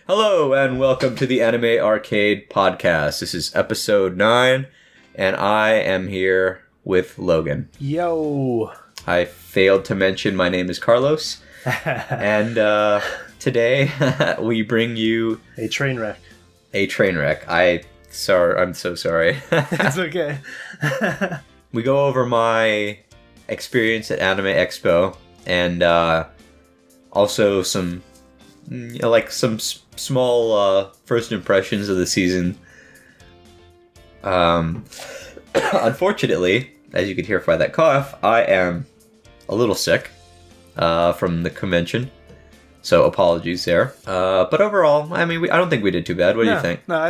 Hello and welcome to the Anime Arcade Podcast. This is episode 9, and I am here with Logan. Yo! I failed to mention my name is Carlos, and today we bring you... A train wreck. A train wreck. I'm so sorry. It's okay. We go over my experience at Anime Expo, and also some small first impressions of the season. Unfortunately, as you can hear by that cough, I am a little sick from the convention, so apologies there. But overall, I don't think we did too bad. What do you think? No,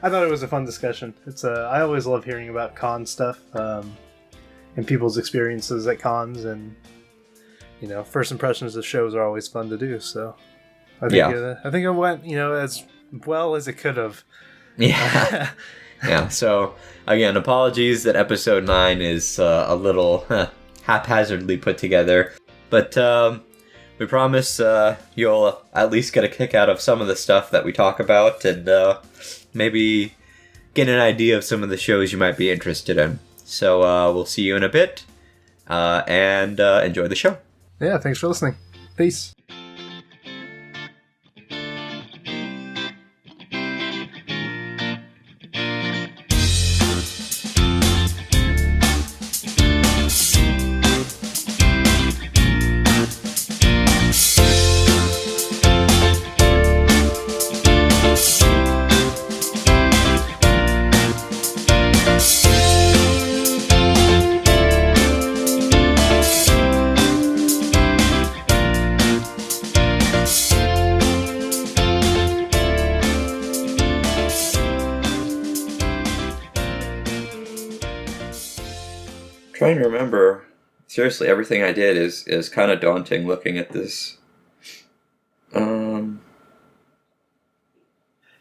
I thought it was a fun discussion. It's I always love hearing about con stuff and people's experiences at cons, and first impressions of shows are always fun to do. So. I think it went, as well as it could have. Yeah. Yeah. So, again, apologies that episode 9 is a little haphazardly put together. But we promise you'll at least get a kick out of some of the stuff that we talk about and maybe get an idea of some of the shows you might be interested in. So, we'll see you in a bit and enjoy the show. Yeah, thanks for listening. Peace. Trying to remember, seriously, everything I did is kind of daunting looking at this.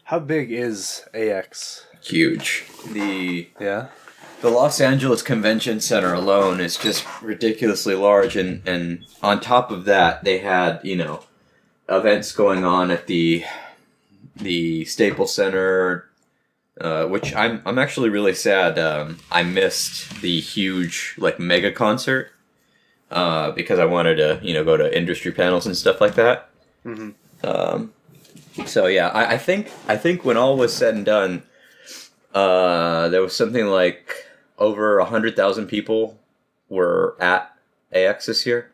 How big is AX? Huge. The Los Angeles Convention Center alone is just ridiculously large, and on top of that, they had, events going on at the Staples Center, which I'm actually really sad. I missed the huge mega concert because I wanted to go to industry panels and stuff like that. Mm-hmm. So yeah, I think when all was said and done, there was something like over 100,000 people were at AX this year.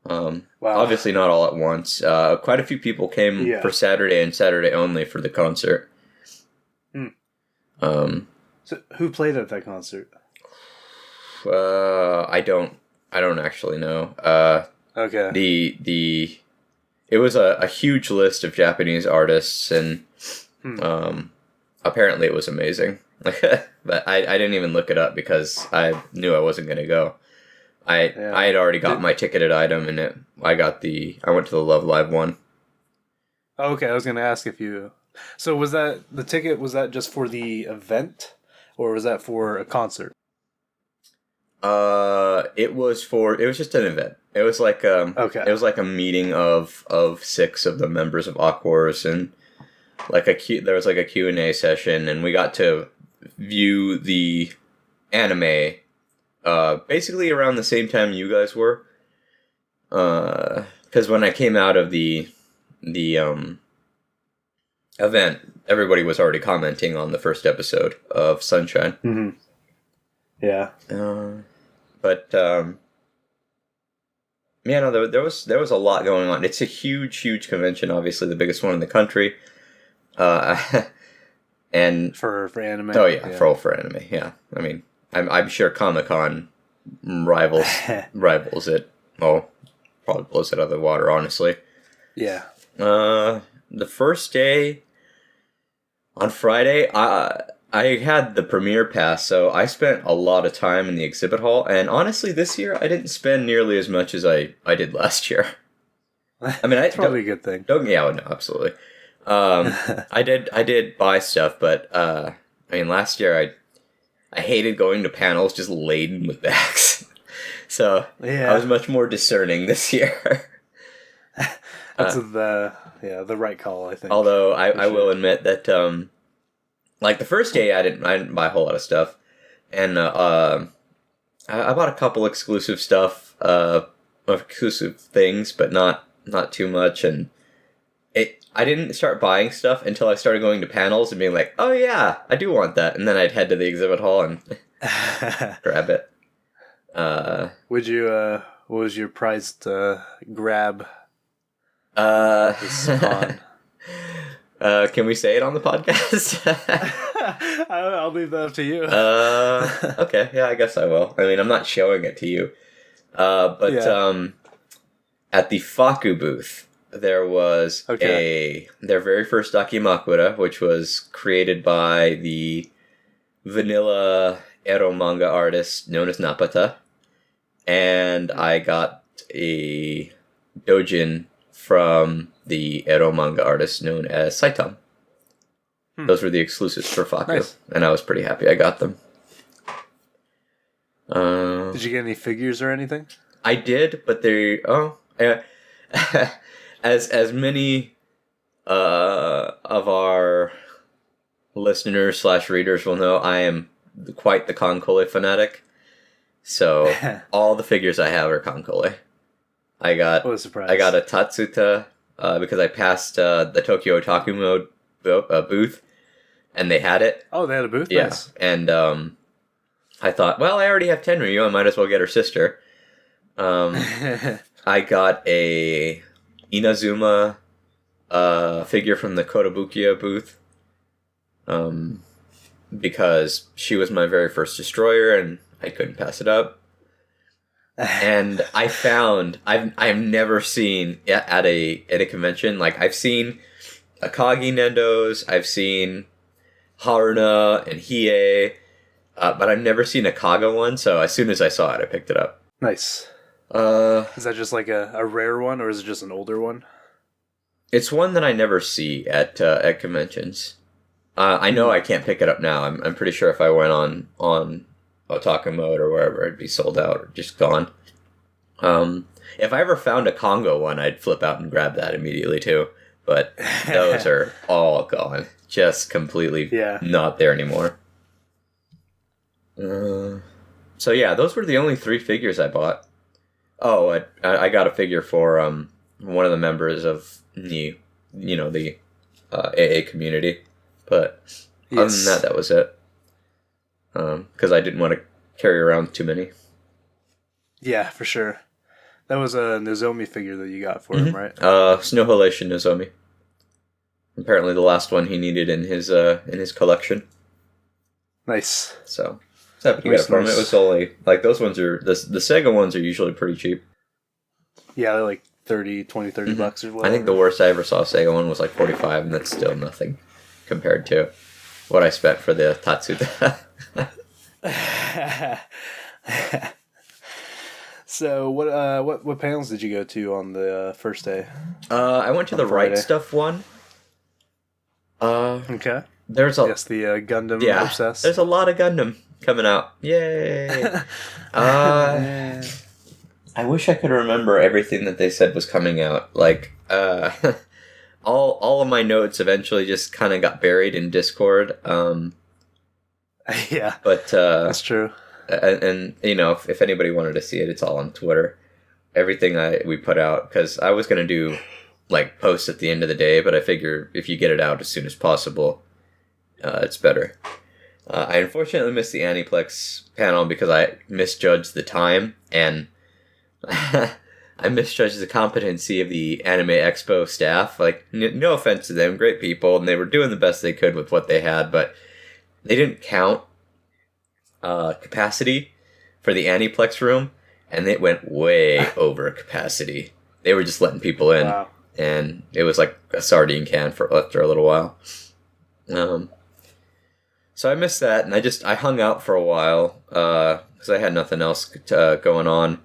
Wow. Obviously not all at once. Quite a few people came for Saturday and Saturday only for the concert. So who played at that concert? I don't actually know. Okay. It was a huge list of Japanese artists, and apparently it was amazing. But I didn't even look it up because I knew I wasn't gonna go. I had already got my ticketed item, and I went to the Love Live one. Okay, I was gonna ask if you. So was that the ticket? Was that just for the event, or was that for a concert? It was just an event. It was like okay. It was like a meeting of 6 of the members of Awkwars, and there was a Q&A session, and we got to view the anime basically around the same time you guys were. Because when I came out of the event, everybody was already commenting on the first episode of Sunshine. Mm-hmm. Yeah. There was a lot going on. It's a huge convention, obviously the biggest one in the country. And for anime. Oh yeah, for anime. Yeah, I'm sure Comic-Con rivals it. Well, probably blows it out of the water, honestly. Yeah. The first day on Friday, I had the premiere pass, so I spent a lot of time in the exhibit hall, and honestly, this year I didn't spend nearly as much as I did last year. That's probably a good thing. No, absolutely. I did buy stuff, but last year I hated going to panels just laden with bags, so I was much more discerning this year. That's the right call, I think. Although I will admit that like the first day I didn't buy a whole lot of stuff, and I bought a couple exclusive stuff, exclusive things, but not too much, and I didn't start buying stuff until I started going to panels and being like, oh yeah, I do want that, and then I'd head to the exhibit hall and grab it. What was your prized grab? This con? Can we say it on the podcast? I'll leave that up to you. Okay, yeah, I guess I will. I mean, I'm not showing it to you. At the Faku booth, there was their very first Dakimakura, which was created by the vanilla ero manga artist known as Napata. And I got a dojin from the ero manga artist known as Saitam. Those were the exclusives for Faku, nice. And I was pretty happy I got them. Did you get any figures or anything? I did, but as many of our listeners / readers will know, I am quite the Konkole fanatic. So all the figures I have are Konkole. What a surprise. I got a Tatsuta because I passed the Tokyo Otaku Mode booth, and they had it. Oh, they had a booth? Yeah. Nice. And I thought, well, I already have Tenryu, I might as well get her sister. I got a Inazuma figure from the Kotobukiya booth because she was my very first destroyer, and I couldn't pass it up. And I found I've never seen at a convention, like I've seen Akagi Nendos, I've seen Haruna and Hiei, but I've never seen a Kaga one, so as soon as I saw it, I picked it up. Nice. Is that just like a rare one, or is it just an older one? It's one that I never see at conventions. I know I can't pick it up now. I'm pretty sure if I went on Otaku Mode or wherever, it'd be sold out or just gone. If I ever found a Congo one, I'd flip out and grab that immediately too. But those are all gone. Just completely not there anymore. So yeah, those were the only 3 figures I bought. Oh, I got a figure for one of the members of the AA community. But other than that was it. Because I didn't want to carry around too many. Yeah, for sure. That was a Nozomi figure that you got for him, right? Snow Halation Nozomi. Apparently the last one he needed in his collection. Nice. So happy to get it from him. It was only, like, those ones are, the Sega ones are usually pretty cheap. Yeah, they're like 30 bucks or whatever. I think the worst I ever saw a Sega one was like 45, and that's still nothing compared to what I spent for the Tatsuta. So what panels did you go to on the first day? I went to the Friday. Right Stuff one. Okay. There's the Gundam obsessed. There's a lot of Gundam coming out. Yay! I wish I could remember everything that they said was coming out. Like all of my notes eventually just kind of got buried in Discord. Yeah, but that's true. And if anybody wanted to see it, it's all on Twitter. Everything we put out, because I was gonna do like posts at the end of the day, but I figure if you get it out as soon as possible, it's better. I unfortunately missed the Aniplex panel because I misjudged the time, and I misjudged the competency of the Anime Expo staff. Like, no offense to them, great people, and they were doing the best they could with what they had, but they didn't count capacity for the Aniplex room, and it went way over capacity. They were just letting people in, wow. And it was like a sardine can after a little while. So I missed that, and I hung out for a while because I had nothing else going on.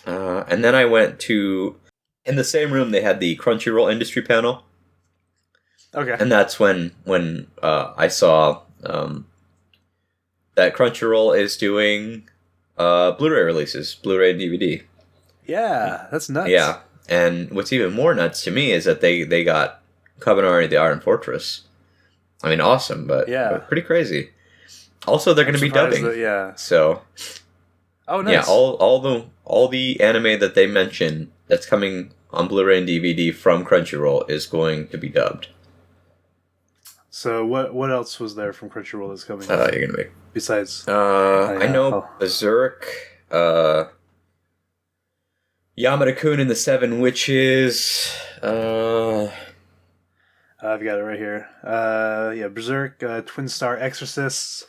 And then I went to, in the same room they had the Crunchyroll industry panel. Okay. And that's when I saw that Crunchyroll is doing Blu-ray releases, Blu-ray and DVD. Yeah, that's nuts. Yeah. And what's even more nuts to me is that they got Kabanari the Iron Fortress. I mean, awesome, but pretty crazy. Also, they're going to be dubbing. So, oh, nice. Yeah, all the anime that they mention that's coming on Blu-ray and DVD from Crunchyroll is going to be dubbed. So what else was there from Crunchyroll that's coming? You're gonna make besides. I know Berserk, Yamada-kun and the Seven Witches. I've got it right here. Berserk, Twin Star Exorcists,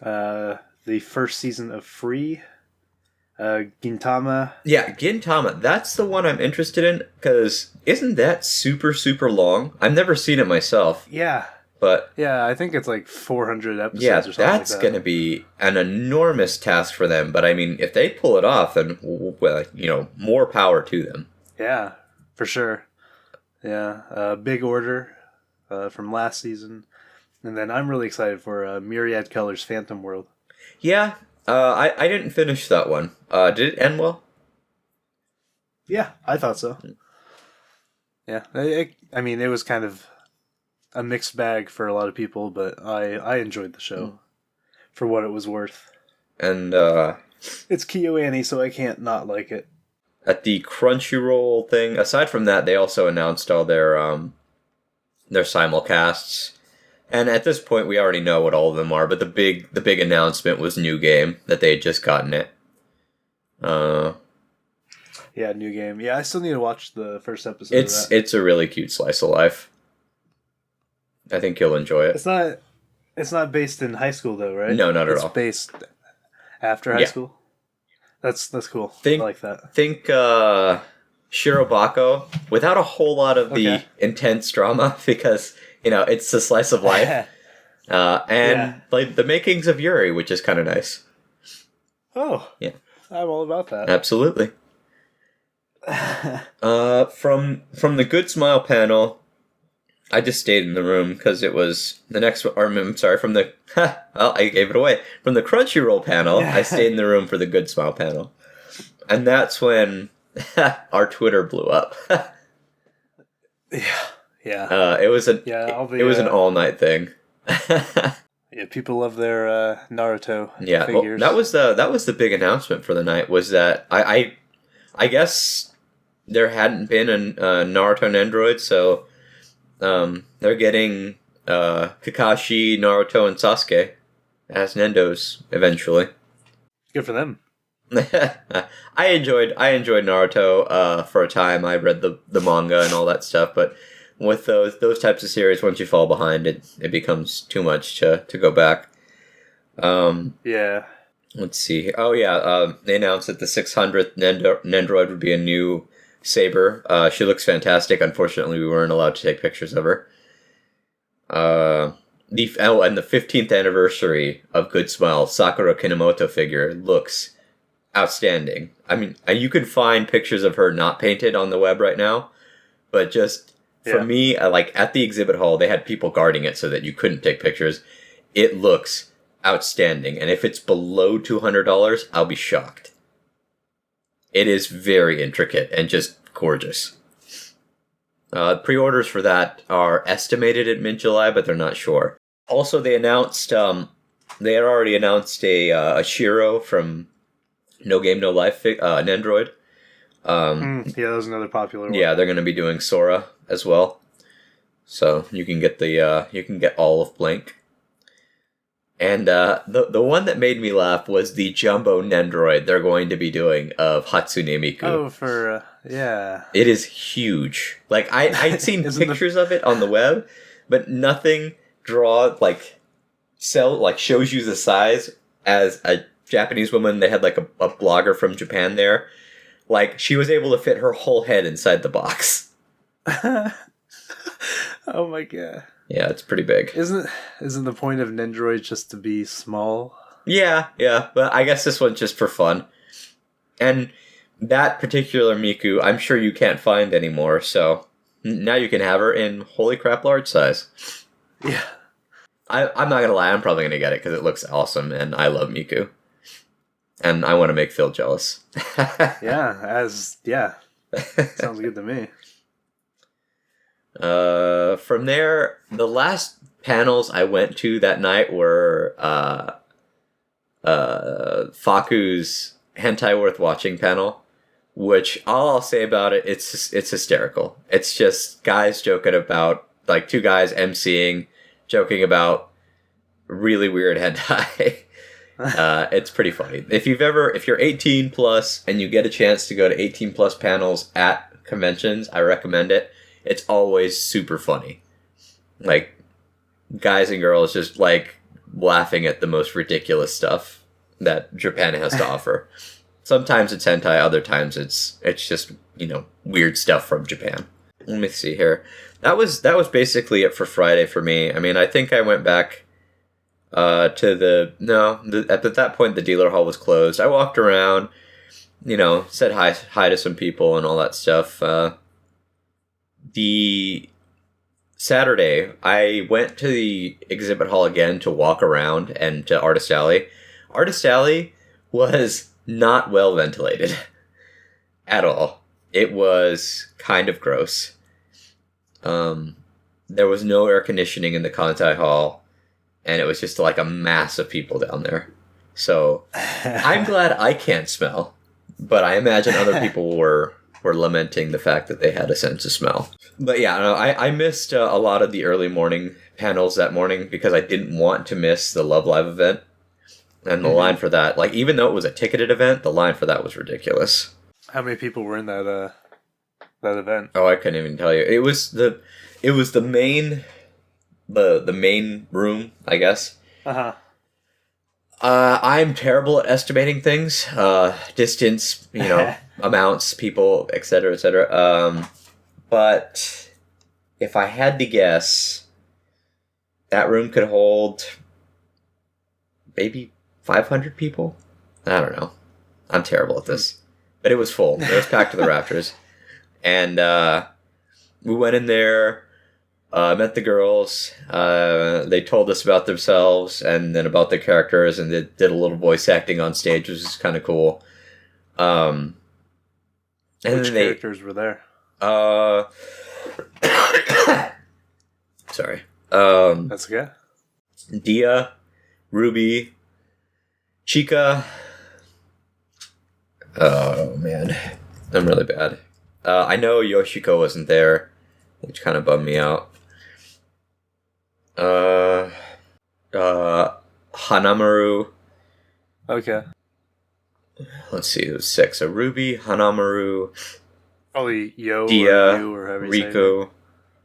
the first season of Free, Gintama. Yeah, Gintama. That's the one I'm interested in, because isn't that super, super long? I've never seen it myself. Yeah. But yeah, I think it's like 400 episodes or something that's like that. going to be an enormous task for them. But I mean, if they pull it off, then, well, more power to them. Yeah, for sure. Yeah, big order from last season. And then I'm really excited for Myriad Colors Phantom World. Yeah, I didn't finish that one. Did it end well? Yeah, I thought so. Yeah, it was kind of a mixed bag for a lot of people, but I enjoyed the show for what it was worth. And it's KyoAni, so I can't not like it. At the Crunchyroll thing, aside from that, they also announced all their simulcasts. And at this point, we already know what all of them are, but the big announcement was New Game, that they had just gotten it. Yeah, New Game. Yeah, I still need to watch the first episode of that. It's a really cute slice of life. I think you'll enjoy it. It's not based in high school though, right? No, not at all. It's based after high school. That's cool. I like that. Think Shirobako without a whole lot of the intense drama, because it's a slice of life. Like the makings of Yuri, which is kind of nice. Oh. Yeah. I'm all about that. Absolutely. From the Good Smile panel, I just stayed in the room because it was the next. Or I'm sorry, from the. Well, I gave it away. From the Crunchyroll panel, I stayed in the room for the Good Smile panel, and that's when our Twitter blew up. Yeah. It was an all night thing. Yeah, people love their Naruto figures. Well, that was the big announcement for the night. Was that I guess there hadn't been a Naruto Nendroid, so. They're getting Kakashi, Naruto, and Sasuke as Nendos eventually. Good for them. I enjoyed Naruto for a time. I read the manga and all that stuff, but with those types of series, once you fall behind, it becomes too much to go back. Yeah. Let's see. Oh yeah, they announced that the 600th Nendroid would be a new Saber. She looks fantastic. Unfortunately, we weren't allowed to take pictures of her. And the 15th anniversary of Good Smile Sakura Kinomoto figure looks outstanding. I mean, you could find pictures of her not painted on the web right now, but just for me, like at the exhibit hall, they had people guarding it so that you couldn't take pictures. It looks outstanding, and if it's below $200, I'll be shocked. It is very intricate and just gorgeous. Pre-orders for that are estimated at mid-July, but they're not sure. Also, they announced they had already announced a Shiro from No Game No Life an Android. That was another popular one. Yeah, they're going to be doing Sora as well, so you can get all of Blank. And the one that made me laugh was the jumbo Nendroid they're going to be doing of Hatsune Miku. Oh, It is huge. Like, I'd seen pictures of it on the web, but nothing shows you the size as a Japanese woman. They had, like, a blogger from Japan there. Like, she was able to fit her whole head inside the box. Oh, my God. Yeah, it's pretty big. Isn't the point of Nendroid just to be small? Yeah, but I guess this one's just for fun. And that particular Miku, I'm sure you can't find anymore, so now you can have her in holy crap large size. Yeah. I'm not gonna lie, I'm probably gonna get it because it looks awesome, and I love Miku. And I want to make Phil jealous. Sounds good to me. From there, the last panels I went to that night were Faku's Hentai Worth Watching panel, which all I'll say about it, it's hysterical. It's just guys joking about, like, two guys emceeing, joking about really weird hentai. It's pretty funny. If you're 18 plus and you get a chance to go to 18 plus panels at conventions, I recommend it. It's always super funny. Like, guys and girls just, like, laughing at the most ridiculous stuff that Japan has to offer. Sometimes it's hentai, other times it's just, weird stuff from Japan. Let me see here. That was basically it for Friday for me. I mean, I think I went back at that point the dealer hall was closed. I walked around, said hi to some people and all that stuff. The Saturday, I went to the exhibit hall again to walk around and to Artist Alley. Artist Alley was not well ventilated at all. It was kind of gross. There was no air conditioning in the Kantai Hall, and it was just like a mass of people down there. So I'm glad I can't smell, but I imagine other people were lamenting the fact that they had a sense of smell. But yeah, no, I missed a lot of the early morning panels that morning because I didn't want to miss the Love Live event. And the line for that, like, even though it was a ticketed event, the line for that was ridiculous. How many people were in that event? Oh, I couldn't even tell you. It was the main room, I guess. Uh-huh. I'm terrible at estimating things, distance, amounts, people, etc., etc. But if I had to guess, that room could hold maybe 500 people? I don't know. I'm terrible at this. But it was full. It was packed to the rafters. And we went in there, met the girls. They told us about themselves and then about their characters, and they did a little voice acting on stage, which was kind of cool. Which characters were there? Sorry. That's okay. Dia, Ruby, Chica. Oh man, I'm really bad. I know Yoshiko wasn't there, which kind of bummed me out. Hanamaru. Okay. Let's see, it was 6. So Ruby, Hanamaru, probably Yo, Dia, or you, or however you say Rico.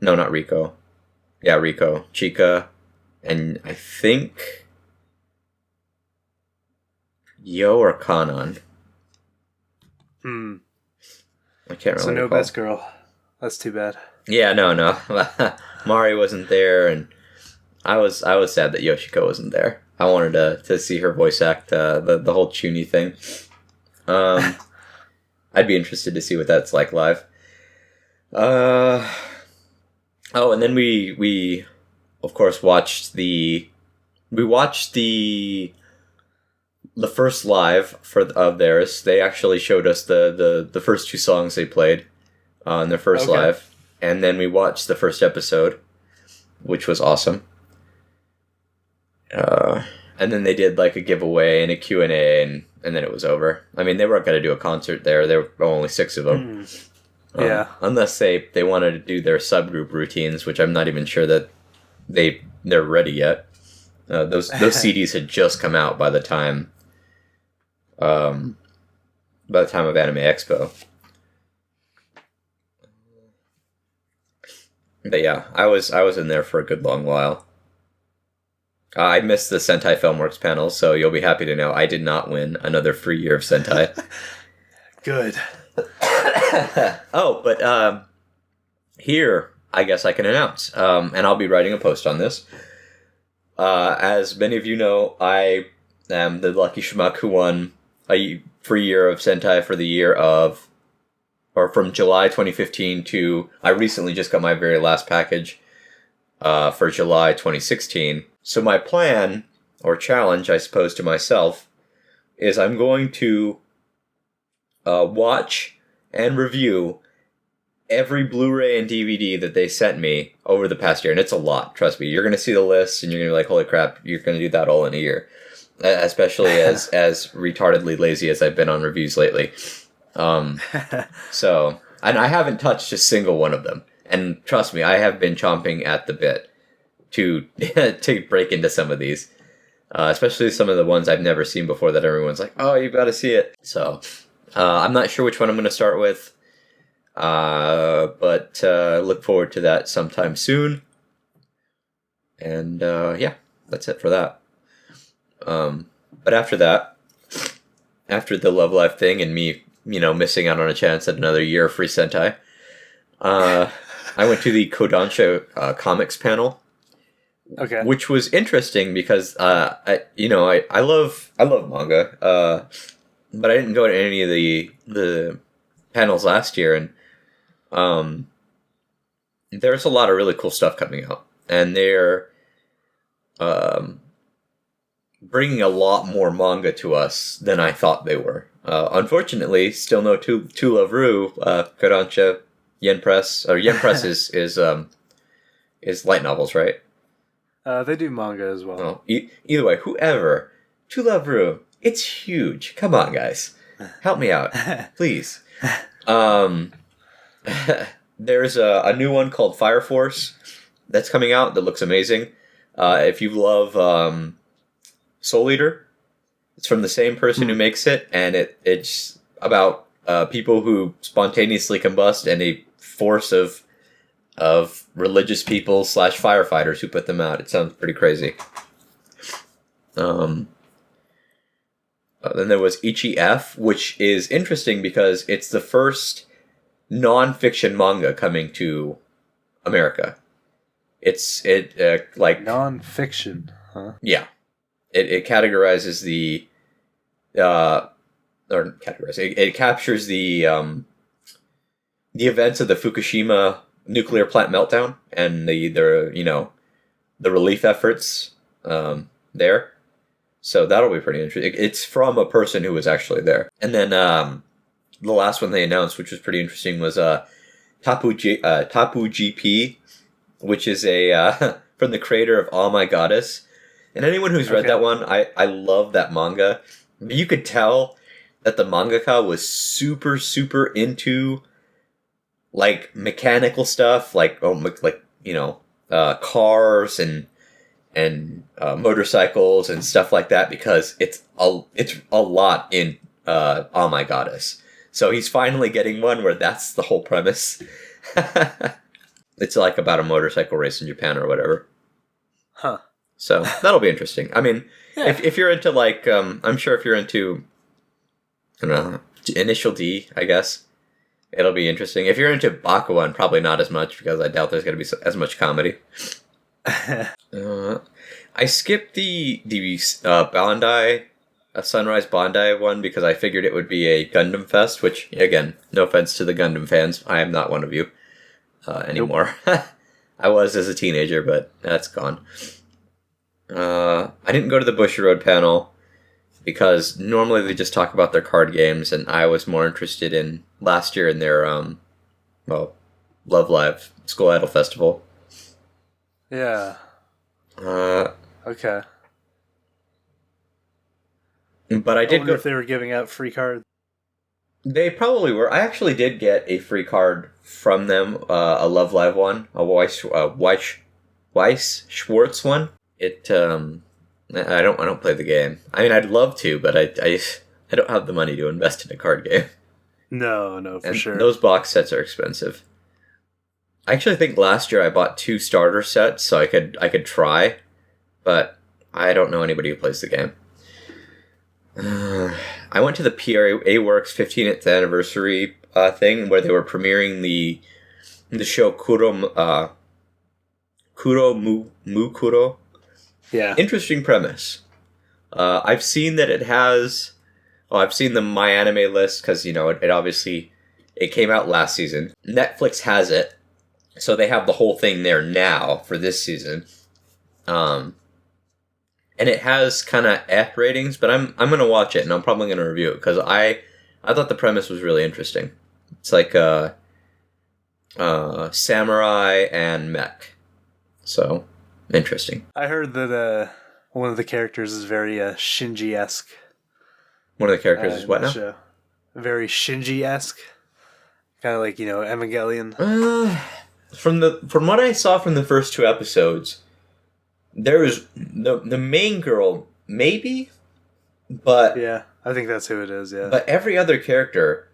No, not Rico. Yeah, Rico, Chica, and I think Yo or Kanan. I can't remember. So no best girl. That's too bad. Yeah, no. Mari wasn't there, and I was sad that Yoshiko wasn't there. I wanted to see her voice act the whole Chuni thing. I'd be interested to see what that's like live. And then we of course watched the first live of theirs. They actually showed us the first 2 songs they played in their first live, and then we watched the first episode, which was awesome. And then they did like a giveaway and a Q&A, and then it was over. I mean, they weren't going to do a concert there. There were only 6 of them. Yeah. Unless they wanted to do their subgroup routines, which I'm not even sure that they're ready yet. Those CDs had just come out by the time of Anime Expo. But yeah, I was in there for a good long while. I missed the Sentai Filmworks panel, so you'll be happy to know I did not win another free year of Sentai. Good. Oh, but here, I guess I can announce, and I'll be writing a post on this. As many of you know, I am the lucky schmuck who won a free year of Sentai for the year of, or from July 2015 to, I recently just got my very last package for July 2016. So my plan, or challenge, I suppose, to myself, is I'm going to watch and review every Blu-ray and DVD that they sent me over the past year, and it's a lot. Trust me, you're gonna see the list, and you're gonna be like, "Holy crap!" You're gonna do that all in a year, especially as retardedly lazy as I've been on reviews lately. So, and I haven't touched a single one of them, and trust me, I have been chomping at the bit to to break into some of these, especially some of the ones I've never seen before that everyone's like, "Oh, you got to see it." So, I'm not sure which one I'm gonna start with. But look forward to that sometime soon. And yeah, that's it for that. But after that, after the Love Life thing and me, missing out on a chance at another year of free Sentai, I went to the Kodansha comics panel. Okay. Which was interesting because I love manga, but I didn't go to any of the panels last year, and there's a lot of really cool stuff coming out, and they're bringing a lot more manga to us than I thought they were. Unfortunately, still no Tu Love Ru, Kodansha, Yen Press, or Yen Press is light novels, right? They do manga as well. Oh, either way, whoever, Tu Love Ru, it's huge. Come on, guys, help me out, please. There's a new one called Fire Force that's coming out that looks amazing. If you love Soul Eater, it's from the same person who makes it, and it's about people who spontaneously combust and a force of religious people / firefighters who put them out. It sounds pretty crazy. Then there was Ichi F, which is interesting because it's the first non-fiction manga coming to America. It's like non-fiction, huh? Yeah, it categorizes the it captures the events of the Fukushima nuclear plant meltdown and the relief efforts there. So that'll be pretty interesting. It's from a person who was actually there. And then the last one they announced, which was pretty interesting, was Tapu GP, which is a from the creator of All My Goddess. And anyone who's read that one, I love that manga. You could tell that the mangaka was super, super into like mechanical stuff, cars and motorcycles and stuff like that, because it's a lot in Oh My Goddess. So he's finally getting one where that's the whole premise. It's like about a motorcycle race in Japan or whatever. Huh. So that'll be interesting. I mean, yeah. if you're into I'm sure if you're into, I don't know, Initial D, I guess, it'll be interesting. If you're into Bakugan, probably not as much, because I doubt there's going to be as much comedy. I skipped the Bandai, Sunrise Bandai one, because I figured it would be a Gundam Fest, which, again, no offense to the Gundam fans, I am not one of you anymore. Nope. I was as a teenager, but that's gone. I didn't go to the Bushiroad panel, because normally they just talk about their card games, and I was more interested in last year in their, Love Live School Idol Festival. Yeah. Okay. But I did wonder if they were giving out free cards. They probably were. I actually did get a free card from them, a Love Live one, a Weiss Schwartz one. It, I don't play the game. I mean, I'd love to, but I don't have the money to invest in a card game. No, for sure. Those box sets are expensive. I actually think last year I bought 2 starter sets so I could try, but I don't know anybody who plays the game. I went to the PRA Works 15th anniversary thing where they were premiering the show Kuro Mukuro. Yeah. Interesting premise. I've seen that it has. Oh, I've seen the My Anime list because it obviously it came out last season. Netflix has it, so they have the whole thing there now for this season. And it has kind of F ratings, but I'm gonna watch it and I'm probably gonna review it because I thought the premise was really interesting. It's like samurai and mech. So, interesting. I heard that one of the characters is very Shinji-esque. One of the characters is what now? Show. Very Shinji-esque. Kind of like, Evangelion. From what I saw from the first 2 episodes, there was the main girl, maybe, but... Yeah, I think that's who it is, yeah. But every other character...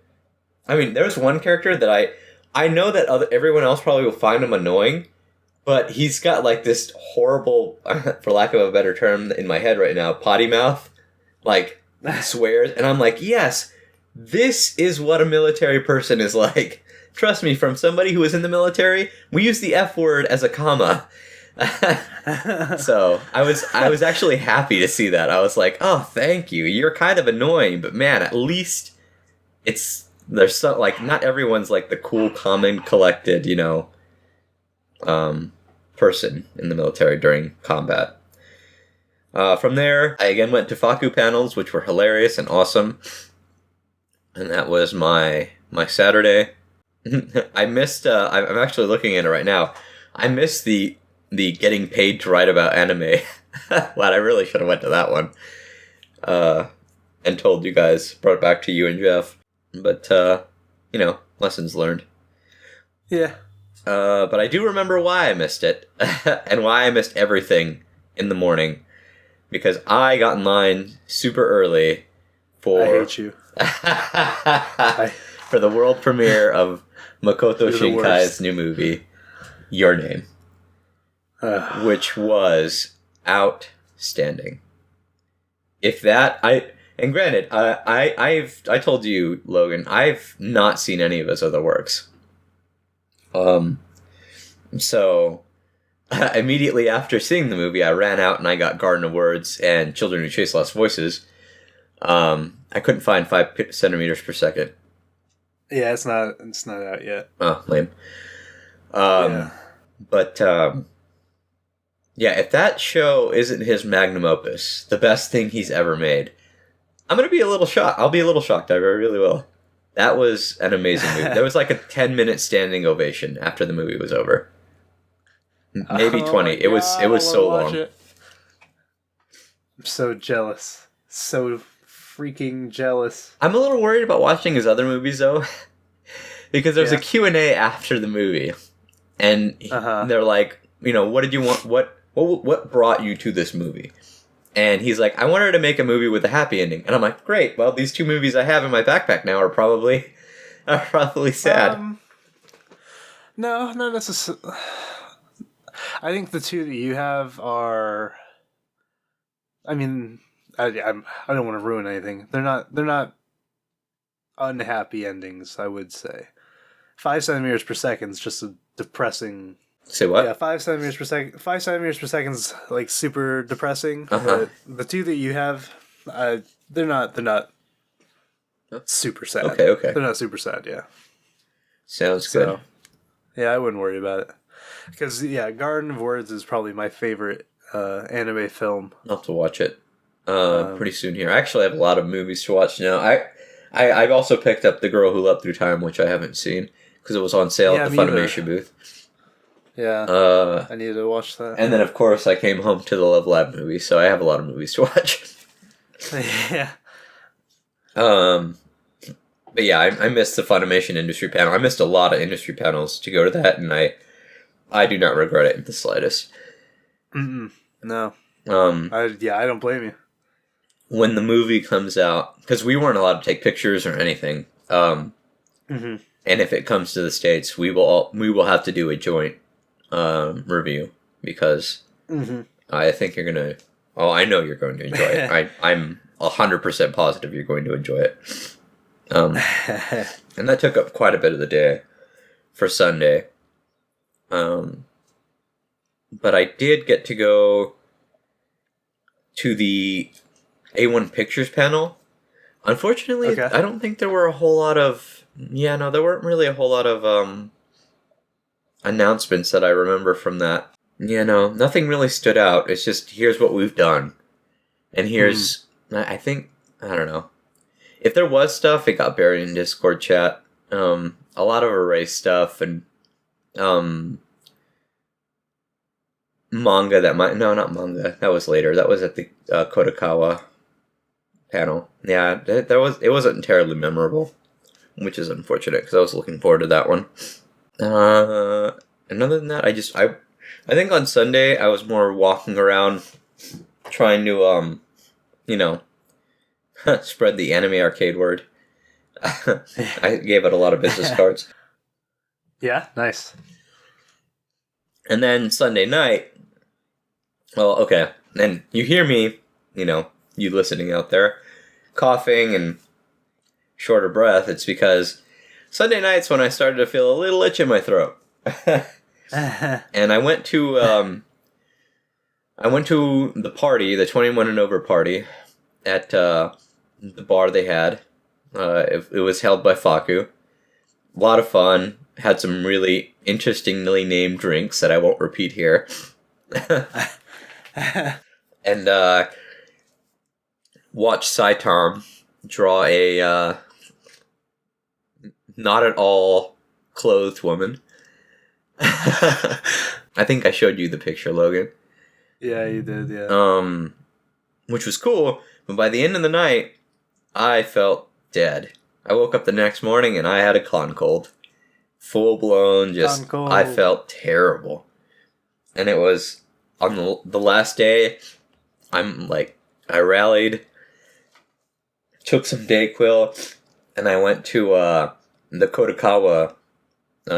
I mean, there was one character that I know that everyone else probably will find him annoying, but he's got, like, this horrible, for lack of a better term in my head right now, potty mouth. Like, swears. And I'm like, yes, this is what a military person is like. Trust me, from somebody who was in the military, we use the F word as a comma. So I was actually happy to see that. I was like, oh, thank you. You're kind of annoying, but man, at least there's some, like, not everyone's like the cool, calm, and collected, person in the military during combat. From there, I again went to Faku panels, which were hilarious and awesome. And that was my Saturday. I missed, I'm actually looking at it right now. I missed the getting paid to write about anime. Well, I really should have went to that one. And told you guys, brought it back to you and Jeff. But, lessons learned. Yeah. But I do remember why I missed it. And why I missed everything in the morning. Because I got in line super early for... I hate you. For the world premiere of Makoto Shinkai's new movie, Your Name. Which was outstanding. If that... And granted, I told you, Logan, I've not seen any of his other works. So immediately after seeing the movie, I ran out and I got Garden of Words and Children Who Chase Lost Voices. I couldn't find 5 centimeters per second. Yeah, it's not out yet. Oh, lame. But yeah, if that show isn't his magnum opus, the best thing he's ever made, I'm gonna be a little shocked. I'll be a little shocked. I really will. That was an amazing movie. There was like a 10-minute standing ovation after the movie was over. Maybe 20. It was so long. I'm so jealous. So freaking jealous. I'm a little worried about watching his other movies though, because there's a Q&A after the movie, and they're like, what did you want? What brought you to this movie? And he's like, I wanted to make a movie with a happy ending. And I'm like, great. Well, these 2 movies I have in my backpack now are probably sad. No, not necessarily. I think the 2 that you have are. I mean, I don't want to ruin anything. They're not unhappy endings, I would say. 5 centimeters per second is just a depressing. Say what? Yeah, 5 centimeters per second. 5 centimeters per second is like super depressing. But the 2 that you have, they're not super sad. Okay. They're not super sad. Yeah. Sounds good. Yeah, I wouldn't worry about it because Garden of Words is probably my favorite anime film. I'll have to watch it pretty soon here. I actually have a lot of movies to watch now. I've also picked up The Girl Who Leapt Through Time, which I haven't seen because it was on sale at the Funimation booth. Yeah, I need to watch that. And then, of course, I came home to the Love Lab movie, so I have a lot of movies to watch. Yeah. But yeah, I missed the Funimation industry panel. I missed a lot of industry panels to go to that, and I do not regret it in the slightest. No. I don't blame you. When the movie comes out, because we weren't allowed to take pictures or anything, and if it comes to the States, we will have to do a joint review because I think you're gonna. Oh, I know you're going to enjoy it. I'm 100% positive you're going to enjoy it. And that took up quite a bit of the day for Sunday. But I did get to go to the A1 Pictures panel. Unfortunately, I don't think there were a whole lot of... Yeah, no, there weren't really a whole lot of announcements that I remember from that. Yeah, no, nothing really stood out. It's just, here's what we've done. And here's... I think... I don't know. If there was stuff, it got buried in Discord chat. a lot of array stuff and manga not manga. That was later. That was at the Kodakawa panel. Yeah, it wasn't terribly memorable, which is unfortunate because I was looking forward to that one. And other than that, I think on Sunday I was more walking around trying to spread the anime arcade word. I gave it a lot of business cards. Yeah, nice. And then Sunday night, well, okay, and you hear me, you listening out there, coughing and short of breath. It's because Sunday night's when I started to feel a little itch in my throat. And I went to the party, the 21 and over party, at the bar they had. It was held by Faku. A lot of fun. Had some really interestingly named drinks that I won't repeat here. And watch Saitam draw a not at all clothed woman. I think I showed you the picture, Logan. Yeah, you did, yeah. Which was cool, but by the end of the night, I felt dead. I woke up the next morning and I had a con cold. Full blown, I felt terrible. And it was on the last day, I rallied, took some Dayquil, and I went to the Kodakawa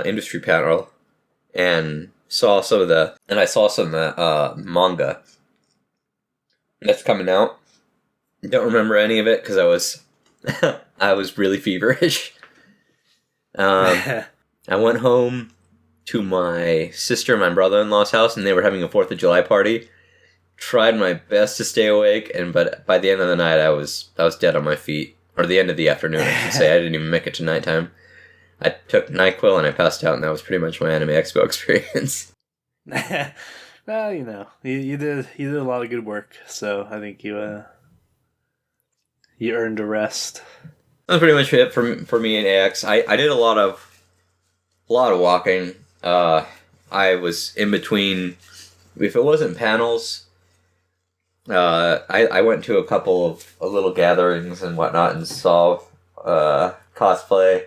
industry panel and saw some of the manga that's coming out. Don't remember any of it because I was really feverish. I went home to my sister and my brother-in-law's house, and they were having a 4th of July party. Tried my best to stay awake, but by the end of the night, I was dead on my feet. Or the end of the afternoon, I should say. I didn't even make it to nighttime. I took NyQuil and I passed out, and that was pretty much my Anime Expo experience. Well, you did a lot of good work, so I think you earned a rest. That's pretty much it for me and AX. I did a lot of walking. I was in between. If it wasn't panels, I went to a couple of little gatherings and whatnot and saw cosplay.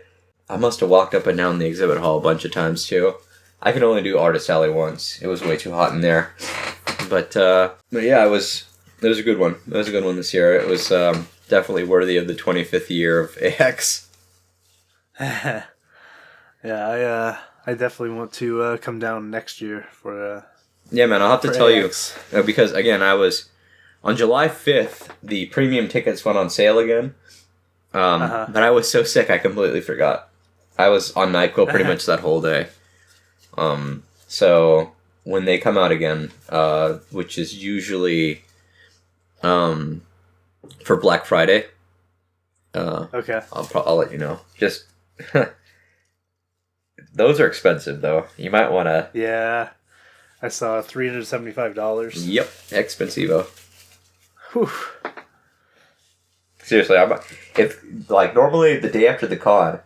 I must have walked up and down the exhibit hall a bunch of times too. I could only do Artist Alley once. It was way too hot in there. But yeah, it was a good one. It was a good one this year. It was definitely worthy of the 25th year of AX. Yeah, I definitely want to come down next year for. Yeah, man, I'll have to tell AX. you because again, I was on July 5th. The premium tickets went on sale again, but I was so sick I completely forgot. I was on NyQuil pretty much that whole day. So when they come out again, which is usually for Black Friday, okay, I'll let you know. Just those are expensive though. You might want to. Yeah, I saw $375. Yep, expensivo. Whew. Seriously, if normally the day after the con,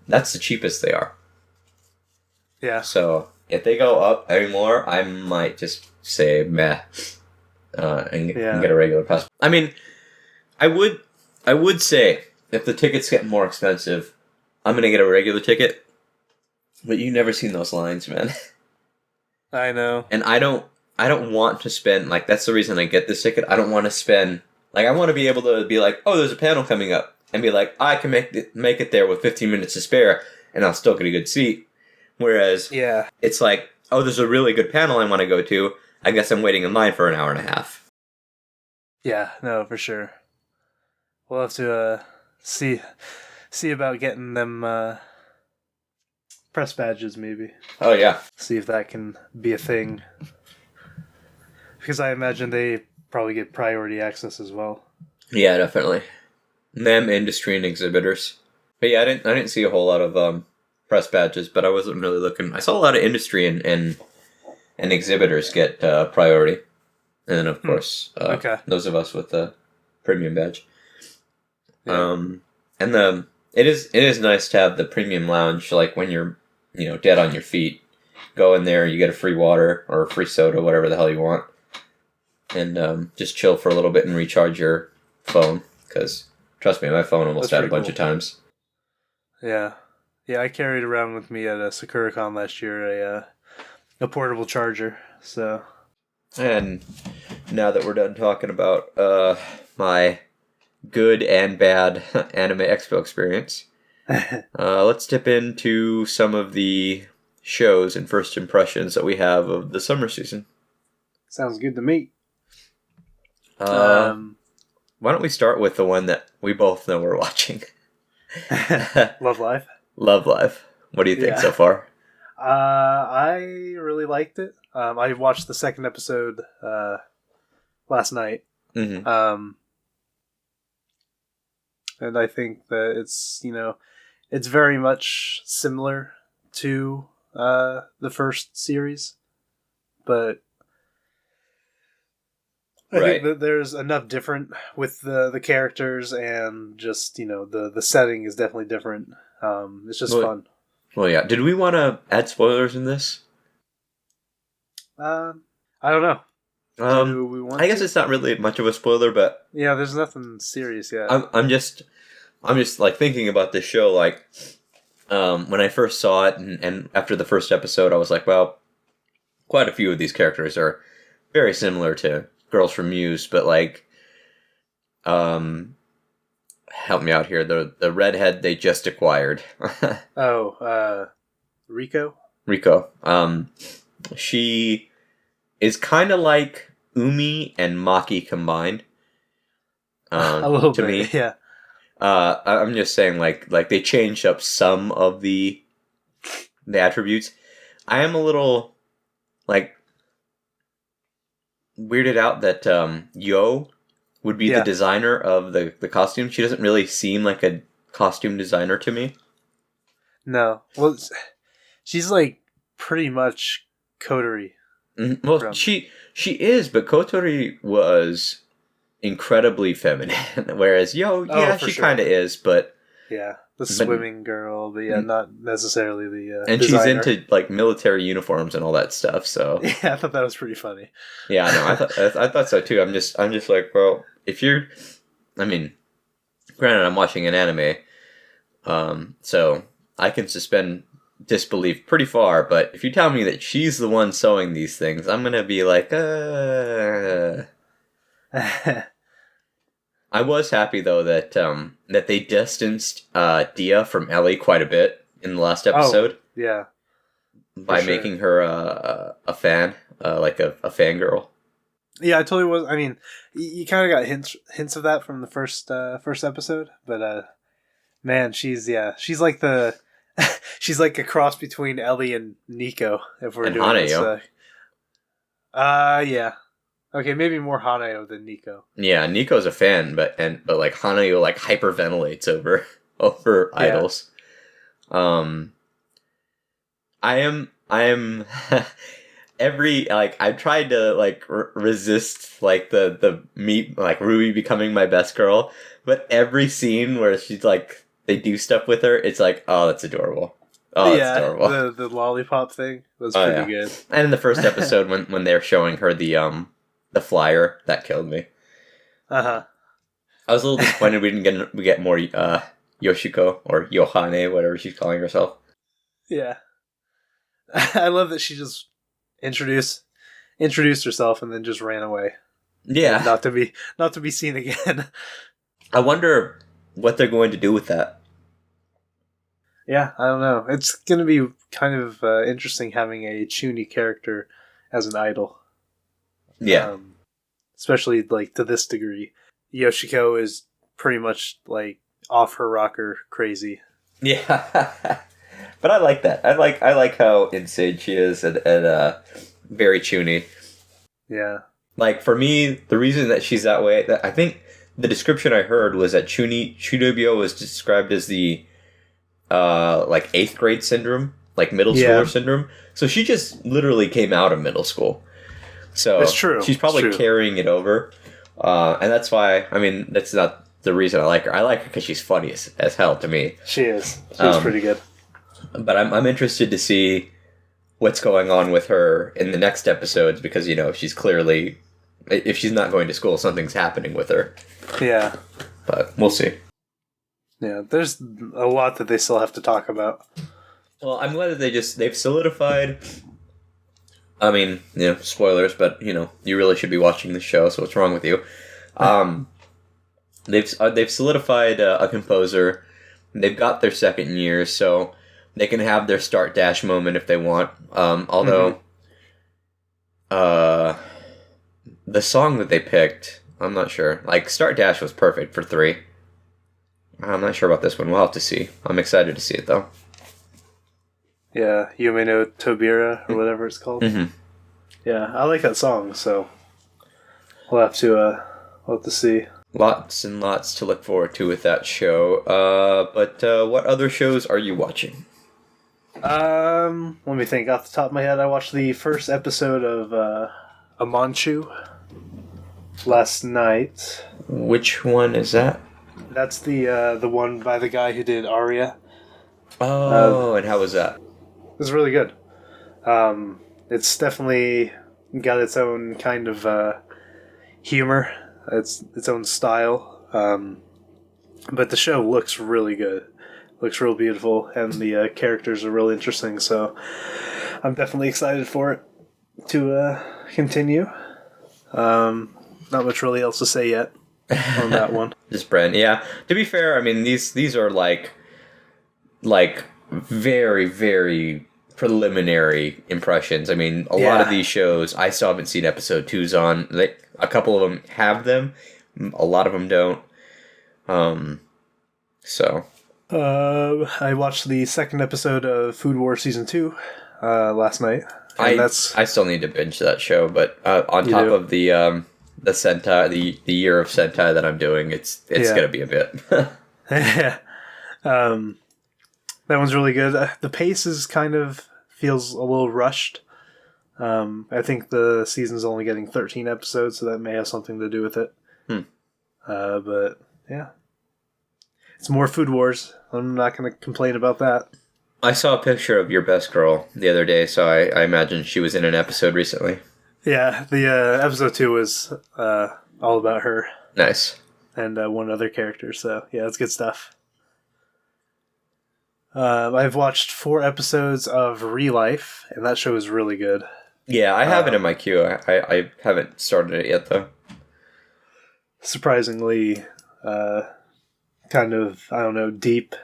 that's the cheapest they are. Yeah. So if they go up anymore, I might just say meh, and get a regular pass. I mean, I would say if the tickets get more expensive, I'm gonna get a regular ticket. But you've never seen those lines, man. I know. And I don't want to spend that's the reason I get this ticket. I don't want to spend I want to be able to be like, oh, there's a panel coming up, and be like, I can make it there with 15 minutes to spare, and I'll still get a good seat. Whereas, it's like, oh, there's a really good panel I want to go to. I guess I'm waiting in line for an hour and a half. Yeah, no, for sure. We'll have to see about getting them press badges, maybe. Oh yeah. See if that can be a thing. Because I imagine they probably get priority access as well. Yeah, definitely. Them, industry, and exhibitors. But yeah, I didn't see a whole lot of press badges, but I wasn't really looking. I saw a lot of industry and exhibitors get priority, and then of course those of us with the premium badge. Yeah. And It is nice to have the premium lounge, like when you're, dead on your feet. Go in there, you get a free water or a free soda, whatever the hell you want, and just chill for a little bit and recharge your phone. Because trust me, my phone almost died a bunch of times. Yeah, I carried around with me at a SakuraCon last year a portable charger. So, and now that we're done talking about my good and bad Anime Expo experience, let's dip into some of the shows and first impressions that we have of the summer season. Sounds good to me. Why don't we start with the one that we both know we're watching? Love Live. Love Live. What do you think so far? I really liked it. I watched the second episode last night. Mm-hmm. And I think that it's very much similar to the first series, but I think that there's enough different with the characters, and just the setting is definitely different. It's just fun. Well, yeah. Did we want to add spoilers in this? I don't know. Do we want I guess it's not really much of a spoiler, but yeah, there's nothing serious yet. I'm just like thinking about this show. Like, when I first saw it, and after the first episode, I was like, well, quite a few of these characters are very similar to Girls from Muse, but like, help me out here. The redhead they just acquired. Rico. She is kind of like Umi and Maki combined. A little to bit, me, yeah. I'm just saying, like they changed up some of the attributes. I am a little like weirded out that Yo would be the designer of the costume. She doesn't really seem like a costume designer to me. No, well, she's like pretty much Kotori. Mm-hmm. Well, she is, but Kotori was incredibly feminine, whereas Yo, she kind of is, but the swimming girl, but not necessarily the and designer. she's into like military uniforms and all that stuff. So yeah, I thought that was pretty funny. Yeah, no, I thought so too. I'm just like, well, if you're, I mean, granted, I'm watching an anime, so I can suspend disbelief pretty far. But if you tell me that she's the one sewing these things, I'm gonna be like, I was happy though that that they distanced Dia from Ellie quite a bit in the last episode. Oh, yeah, by making her a fan, like a fangirl. Yeah, I totally was. I mean, you kind of got hints of that from the first episode, but man, she's like the she's like a cross between Ellie and Nico. If we're doing Haneo. this, yeah. Okay, maybe more Haneo than Nico. Yeah, Nico's a fan, but like Haneo like hyperventilates over idols. I am I tried to like resist like the meet like Ruby becoming my best girl, but every scene where she's like they do stuff with her, it's like, oh, that's adorable. Oh, that's adorable. The lollipop thing was pretty good. And in the first episode when they're showing her the flyer, that killed me. I was a little disappointed we didn't get more Yoshiko or Yohane, whatever she's calling herself. Yeah. I love that she just introduced herself and then just ran away. Yeah. Not to be seen again. I wonder what they're going to do with that. Yeah, I don't know. It's going to be kind of interesting having a Chuni character as an idol. Yeah. Especially like to this degree. Yoshiko is pretty much like off her rocker crazy. Yeah. But I like that. I like how insane she is and very Chuni. Yeah. Like for me, the reason that she's that way, I think the description I heard was that Chunibyo was described as the like 8th grade syndrome, like middle schooler syndrome. So she just literally came out of middle school. So it's true. She's probably carrying it over. And that's why, I mean, that's not the reason I like her. I like her because she's funny as hell to me. She is. She's pretty good. But I'm interested to see what's going on with her in the next episodes because, you know, she's clearly, if she's not going to school, something's happening with her. Yeah. But we'll see. Yeah, there's a lot that they still have to talk about. Well, I'm glad that they've solidified. I mean, you know, spoilers, but, you know, you really should be watching the show, so what's wrong with you? They've solidified a composer. They've got their second year, so they can have their start dash moment if they want. Although, the song that they picked, I'm not sure. Like, start dash was perfect for 3. I'm not sure about this one. We'll have to see. I'm excited to see it, though. Yeah, Yume no Tobira, or whatever it's called. Mm-hmm. Yeah, I like that song, so we'll have to see. Lots and lots to look forward to with that show. But what other shows are you watching? Let me think. Off the top of my head, I watched the first episode of Amanchu last night. Which one is that? That's the one by the guy who did Aria. Oh, and how was that? It was really good. It's definitely got its own kind of humor, its own style. But the show looks really good. Looks real beautiful, and the characters are really interesting. So I'm definitely excited for it to continue. Not much really else to say yet on that one. Just Brent, yeah. To be fair, I mean these are like very, very preliminary impressions. I mean, a lot of these shows I still haven't seen episode 2s on. A couple of them have them, a lot of them don't. So I watched the second episode of Food War Season 2 last night. I still need to binge that show, but on top of the Sentai, the year of Sentai that I'm doing, it's gonna be a bit. Yeah. That one's really good. The pace is kind of feels a little rushed. I think the season's only getting 13 episodes, so that may have something to do with it. But yeah, it's more Food Wars. I'm not going to complain about that. I saw a picture of your best girl the other day, so I imagine she was in an episode recently. Yeah, the episode 2 was all about her. Nice. And one other character, so yeah, it's good stuff. I've watched 4 episodes of Real Life, and that show is really good. Yeah, I have it in my queue. I haven't started it yet, though. Surprisingly, kind of, I don't know, deep.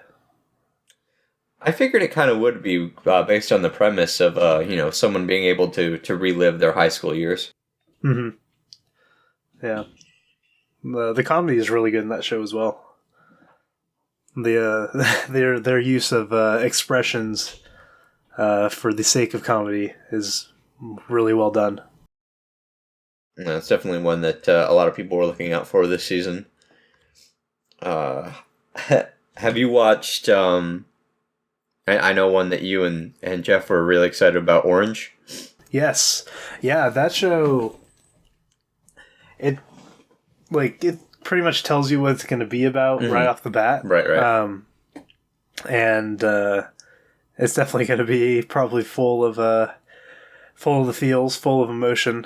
I figured it kind of would be based on the premise of, someone being able to relive their high school years. Mm-hmm. Yeah. The comedy is really good in that show as well. Their use of expressions for the sake of comedy is really well done. Yeah, it's definitely one that a lot of people were looking out for this season. Have you watched? I know one that you and Jeff were really excited about, Orange. Yes, yeah, that show. It pretty much tells you what it's going to be about right off the bat. Right. And it's definitely going to be probably full of the feels, full of emotion.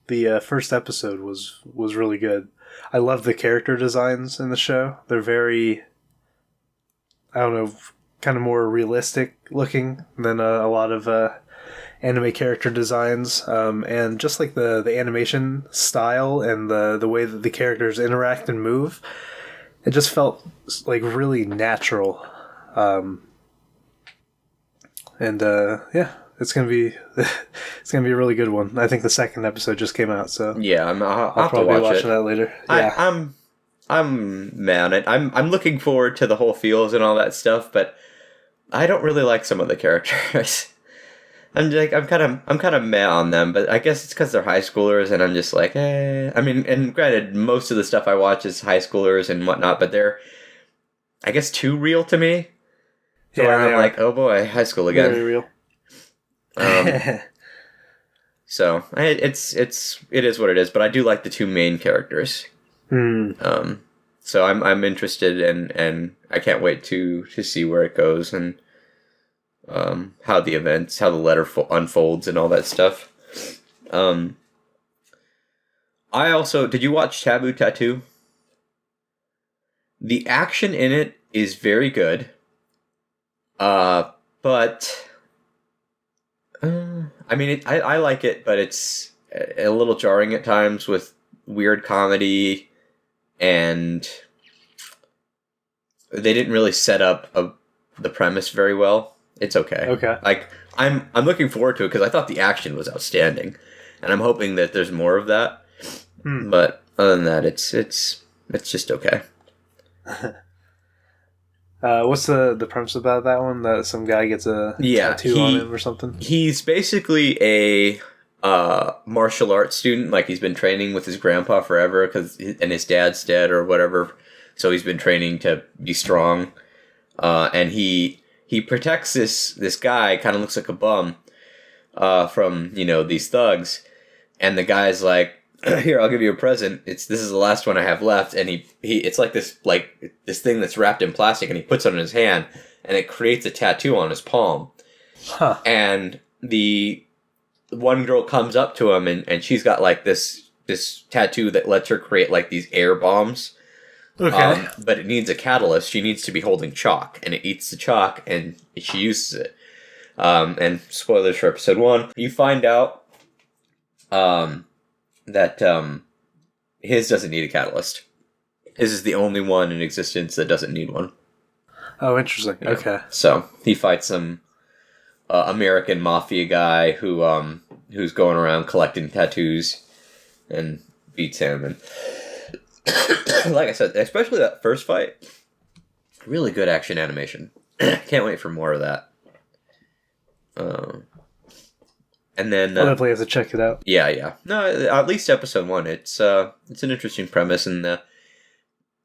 The first episode was really good. I love the character designs in the show. They're very, I don't know, kind of more realistic looking than a lot of anime character designs, and just like the animation style and the way that the characters interact and move, it just felt like really natural. Yeah, it's gonna be a really good one. I think the second episode just came out, so yeah, I'll probably be watching that later. Yeah, I'm looking forward to the whole feels and all that stuff, but I don't really like some of the characters. I'm kind of meh on them, but I guess it's because they're high schoolers, and I'm just like, eh. I mean, and granted, most of the stuff I watch is high schoolers and whatnot, but they're, I guess, too real to me. So yeah, I'm like, oh boy, high school again. Very real. So it is what it is, but I do like the 2 main characters. So I'm interested and I can't wait to see where it goes and how the letter unfolds and all that stuff. Did you watch Taboo Tattoo? The action in it is very good. But I mean, I like it, but it's a little jarring at times with weird comedy, and they didn't really set up the premise very well. It's okay. Okay. Like I'm looking forward to it because I thought the action was outstanding, and I'm hoping that there's more of that. But other than that, it's just okay. What's the premise about that one? That some guy gets a tattoo on him or something? He's basically a martial arts student. Like, he's been training with his grandpa forever and his dad's dead or whatever. So he's been training to be strong. And he protects this guy, kind of looks like a bum, from, these thugs. And the guy's like, here, I'll give you a present. This is the last one I have left, and he it's like this thing that's wrapped in plastic, and he puts it on his hand, and it creates a tattoo on his palm. Huh. And the one girl comes up to him, and she's got like this tattoo that lets her create like these air bombs. Okay. But it needs a catalyst. She needs to be holding chalk, and it eats the chalk, and she uses it. And spoilers for episode 1. You find out that his doesn't need a catalyst. His is the only one in existence that doesn't need one. Oh, interesting. Yeah. Okay. So he fights some American mafia guy who's going around collecting tattoos and beats him. And like I said, especially that first fight, really good action animation. Can't wait for more of that. And then I'll definitely have to check it out. Yeah. No, at least episode 1. It's an interesting premise, and the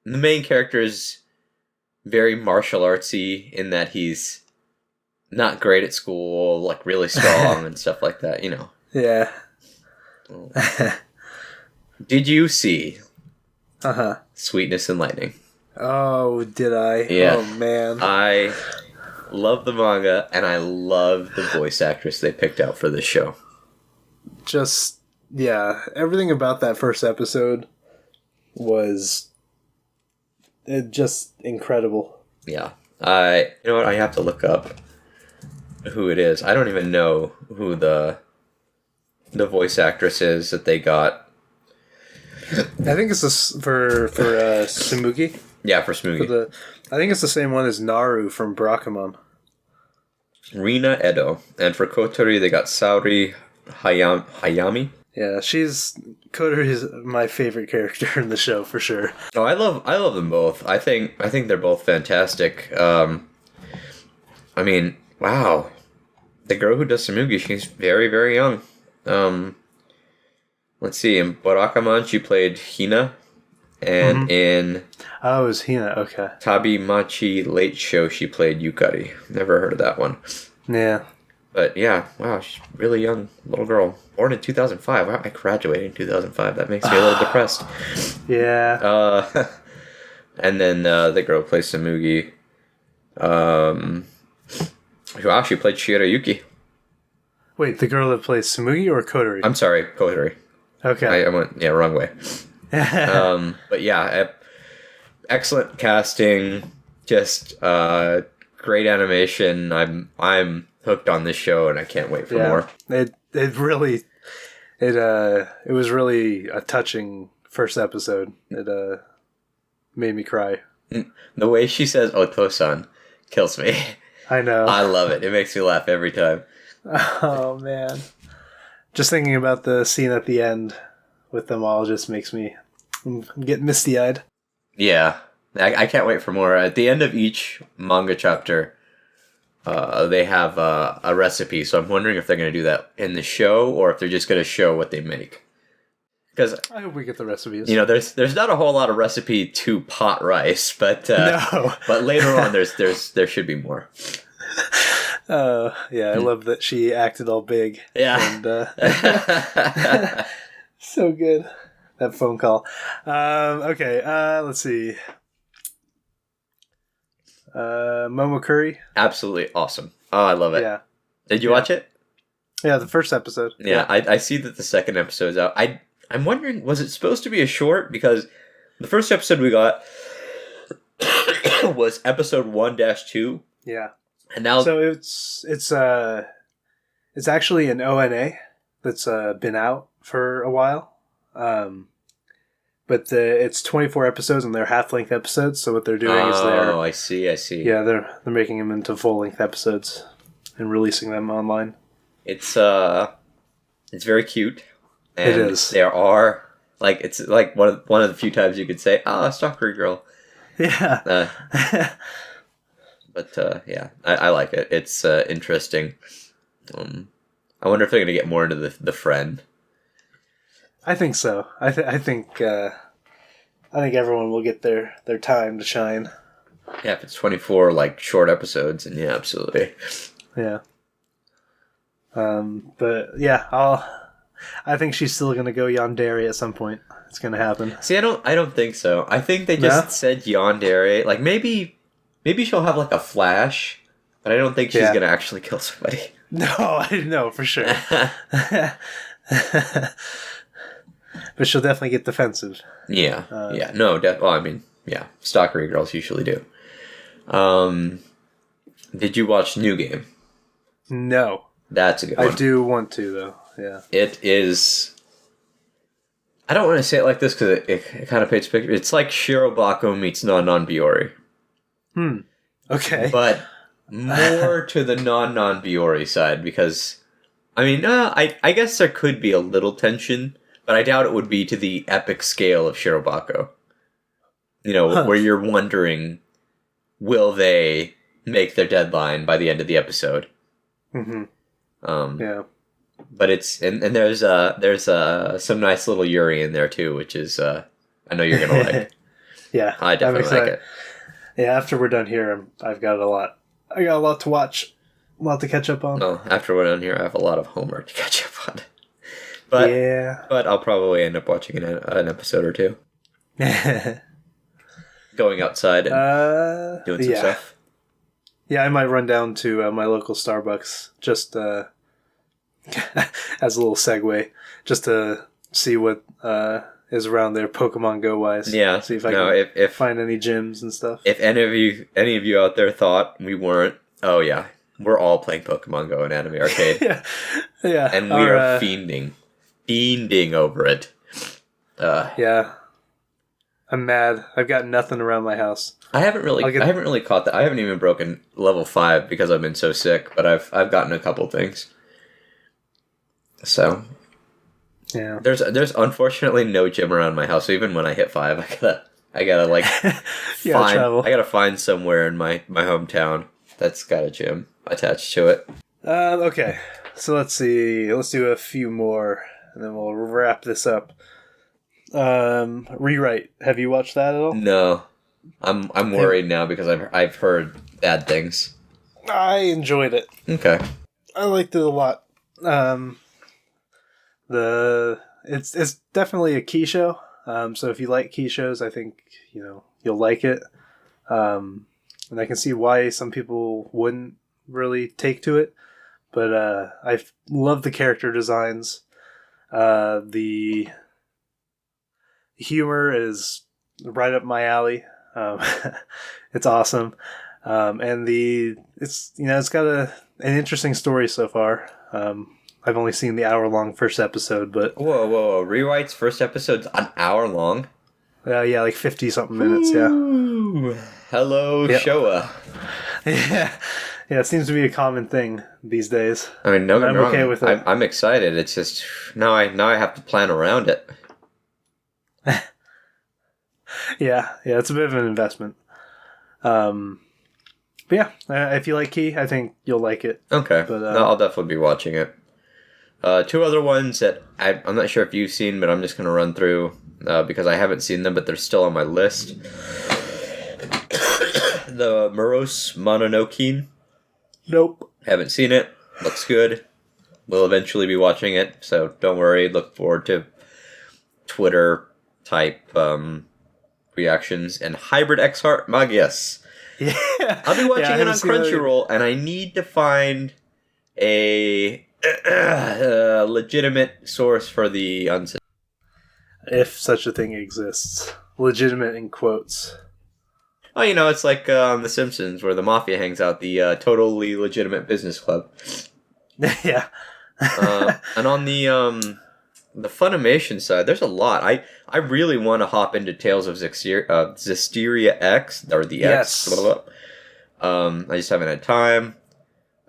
main character is very martial artsy in that he's not great at school, like really strong and stuff like that. Yeah. Did you see? Uh-huh. Sweetness and Lightning. Oh, did I? Yeah. Oh man. I love the manga, and I love the voice actress they picked out for this show. Just, yeah, everything about that first episode was just incredible. Yeah. You know what? I have to look up who it is. I don't even know who the voice actress is that they got. I think it's for Tsumugi. Yeah, for Smoogie. I think it's the same one as Naru from Barakamon. Rina Edo. And for Kotori, they got Saori Hayami. Yeah, Kotori is my favorite character in the show for sure. Oh, I love them both. I think they're both fantastic. I mean, wow. The girl who does Tsumugi, she's very, very young. Let's see, in Barakamon, she played Hina. And in... Oh, it was Hina, okay. Tabi Machi Late Show, she played Yukari. Never heard of that one. Yeah. But yeah, wow, she's a really young little girl. Born in 2005. Wow, I graduated in 2005. That makes me a little depressed. Yeah. And then the girl who plays Tsumugi, who actually played Shirayuki. Wait, the girl that plays Tsumugi or Kotori? I'm sorry, Kotori. Okay. I went, wrong way. But yeah, excellent casting, just great animation. I'm hooked on this show, and I can't wait for more. It was really a touching first episode. It made me cry. The way she says "Oto-san" kills me. I know. I love it. It makes me laugh every time. Oh man, just thinking about the scene at the end with them all just makes me get misty-eyed. Yeah, I can't wait for more. At the end of each manga chapter, they have a recipe, so I'm wondering if they're going to do that in the show or if they're just going to show what they make. Because I hope we get the recipes. There's not a whole lot of recipe to pot rice, but no. But later on, there should be more. Yeah, I love that she acted all big. Yeah, and so good. That phone call. Okay, let's see. Momokuri. Absolutely awesome. Oh, I love it. Yeah. Did you watch it? Yeah, the first episode. Yeah, I see that the second episode's out. I'm wondering, was it supposed to be a short? Because the first episode we got was episode 1-2. Yeah. And now so it's actually an ONA that's been out for a while. But it's 24 episodes and they're half-length episodes. So what they're doing is Oh, I see. Yeah, they're making them into full-length episodes and releasing them online. It's very cute. And it is. There are it's like one of the few times you could say, stalker girl. Yeah. But yeah, I like it. It's interesting. I wonder if they're gonna get more into the friend. I think so. I think everyone will get their time to shine. Yeah, if it's 24 short episodes, and yeah, absolutely. Yeah. But yeah, I think she's still gonna go yandere at some point. It's gonna happen. See, I don't think so. I think they just said yandere. Like maybe she'll have a flash, but I don't think she's gonna actually kill somebody. No, I know for sure. But she'll definitely get defensive. Yeah, yeah. No, well, I mean, yeah, stalkery girls usually do. Did you watch New Game? No. That's a good one. I do want to, though. Yeah. It is... I don't want to say it like this because it kind of paints a picture. It's like Shirobako meets Non-Non-Biori. Okay. But more to the Non-Non-Biori side because... I mean, I guess there could be a little tension, but I doubt it would be to the epic scale of Shirobako. Where you're wondering, will they make their deadline by the end of the episode? Mm-hmm. Yeah. But it's and there's some nice little Yuri in there too, which is I know you're gonna like. Yeah, I definitely like it. Yeah, after we're done here, I've got a lot. I got a lot to watch, a lot to catch up on. Well, after we're done here, I have a lot of homework to catch up on. But I'll probably end up watching an episode or two. Going outside and doing some stuff. Yeah, I might run down to my local Starbucks just as a little segue, just to see what is around there Pokemon Go wise. Yeah, see if I can if find any gyms and stuff. If any of you out there thought we weren't, oh yeah, we're all playing Pokemon Go in Anime Arcade. yeah, and we are fiending over it. Yeah. I'm mad. I've got nothing around my house. I haven't really caught that. I haven't even broken level 5 because I've been so sick, but I've gotten a couple things. So yeah. There's unfortunately no gym around my house. So even when I hit 5, I gotta find somewhere in my hometown that's got a gym attached to it. Okay. So let's see. Let's do a few more and then we'll wrap this up. Rewrite. Have you watched that at all? No, I'm worried now because I've heard bad things. I enjoyed it. Okay, I liked it a lot. It's definitely a key show. So if you like key shows, I think you'll like it. And I can see why some people wouldn't really take to it, but I love the character designs. The humor is right up my alley. It's awesome. And it's got an interesting story so far. I've only seen the hour-long first episode, but... Whoa. Rewrite's first episode's an hour long? Yeah, like 50-something minutes, yeah. Hello, Showa. Yeah, it seems to be a common thing these days. I mean, no, I'm okay with it. I'm excited. It's just, now I have to plan around it. Yeah, it's a bit of an investment. But yeah, if you like Key, I think you'll like it. Okay, but I'll definitely be watching it. 2 other ones that I'm not sure if you've seen, but I'm just going to run through because I haven't seen them, but they're still on my list. The Moros Mononoke. Nope. Haven't seen it. Looks good. We'll eventually be watching it, so don't worry. Look forward to Twitter type reactions, and Hybrid X Heart Magias. Yeah. I'll be watching it on Crunchyroll, and I need to find a legitimate source for the uncensored. If such a thing exists. Legitimate in quotes. Oh, it's like The Simpsons, where the mafia hangs out, the totally legitimate business club. Yeah. And on the Funimation side, there's a lot. I really want to hop into Tales of Zestiria X, or the X. Yes. Blah, blah, blah. I just haven't had time.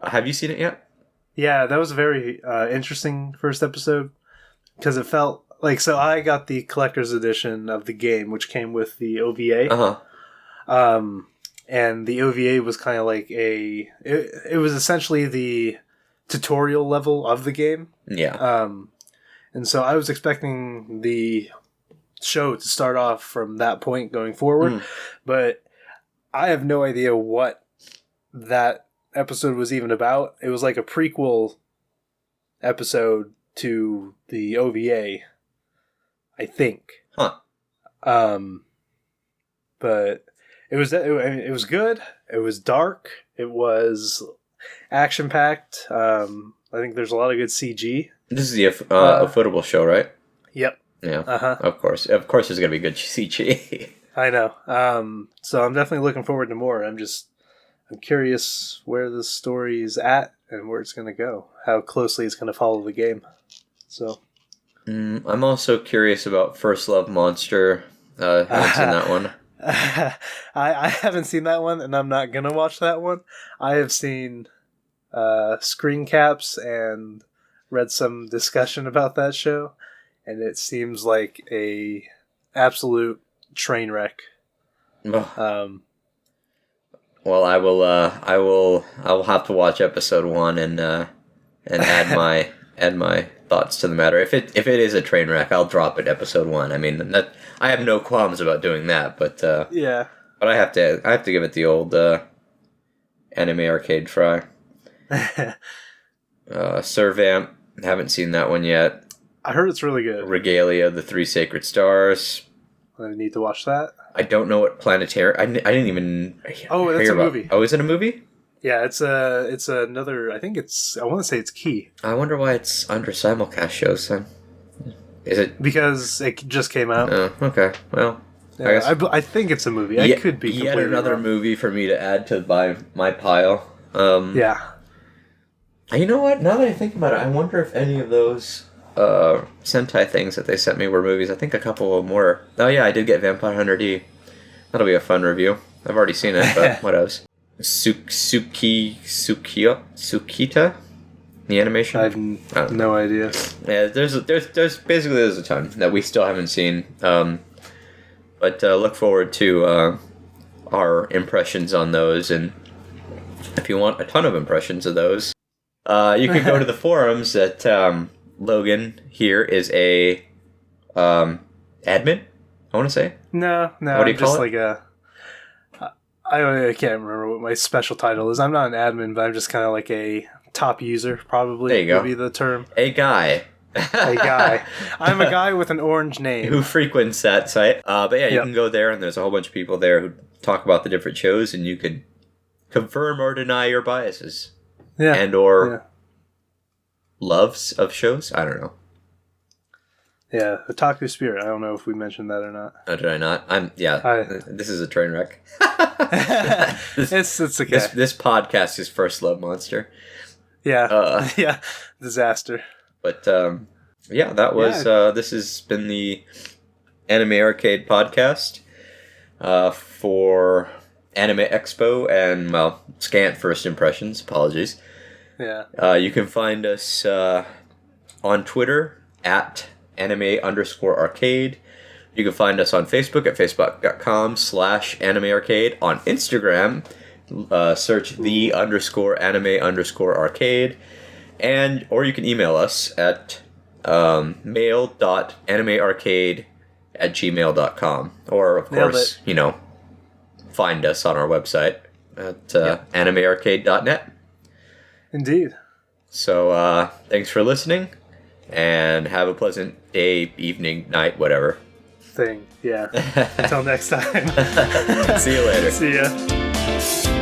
Have you seen it yet? Yeah, that was a very interesting first episode, because it felt like, so I got the collector's edition of the game, which came with the OVA. Uh-huh. And the OVA was kind of like it was essentially the tutorial level of the game. Yeah. And so I was expecting the show to start off from that point going forward, but I have no idea what that episode was even about. It was like a prequel episode to the OVA, I think. Huh. But it was good. It was dark. It was action packed. I think there's a lot of good CG. This is the Footable show, right? Yep. Yeah. Uh-huh. Of course, there's gonna be good CG. I know. So I'm definitely looking forward to more. I'm curious where the story is at and where it's going to go. How closely it's going to follow the game. So. I'm also curious about First Love Monster. Haven't seen that one. I haven't seen that one, and I'm not going to watch that one. I have seen screen caps and read some discussion about that show, and it seems like a absolute train wreck. Well, I will have to watch episode 1 and add my thoughts to the matter. If it is a train wreck, I'll drop it episode 1. I mean, I have no qualms about doing that, but yeah. But I have to give it the old Anime Arcade try. Servamp, haven't seen that one yet. I heard it's really good. Regalia, The Three Sacred Stars. I need to watch that. I don't know what Planetary. I didn't even. Oh, that's a movie. Oh, is it a movie? Yeah, it's another. I want to say it's Key. I wonder why it's under simulcast shows then. Is it because it just came out? Oh, okay. Well, yeah, I think it's a movie. I could be yet another movie for me to add to my pile. Yeah. You know what? Now that I think about it, I wonder if any of those Sentai things that they sent me were movies. I think a couple of them were. Oh yeah, I did get Vampire Hunter D. That'll be a fun review. I've already seen it, but what else? Tsukita? The animation? I have no idea. Yeah, there's a ton that we still haven't seen. But look forward to our impressions on those, and if you want a ton of impressions of those, you can go to the forums that Logan here is a admin, I want to say. No, what do you call it? Like I can't remember what my special title is. I'm not an admin, but I'm just kind of like a top user, probably. There you go. Would be the term. A guy. A guy. I'm a guy with an orange name. Who frequents that site. But yeah, you can go there, and there's a whole bunch of people there who talk about the different shows, and you can confirm or deny your biases. Yeah. And or loves of shows. I don't know. Yeah, Otaku Spirit. I don't know if we mentioned that or not. Oh, did I not? This is a train wreck. It's okay. This podcast is First Love Monster. Yeah. Yeah. Disaster. But that was this has been the Anime Arcade podcast for Anime Expo and scant first impressions. Apologies. Yeah. You can find us on Twitter at anime_arcade. You can find us on Facebook at facebook.com/animearcade. On Instagram, search _anime_arcade. Or you can email us at mail.animearcade@gmail.com. Or, of course, find us on our website at animearcade.net. Indeed. So, thanks for listening, and have a pleasant day, evening, night, whatever. Thing. Yeah. Until next time. See you later. See ya.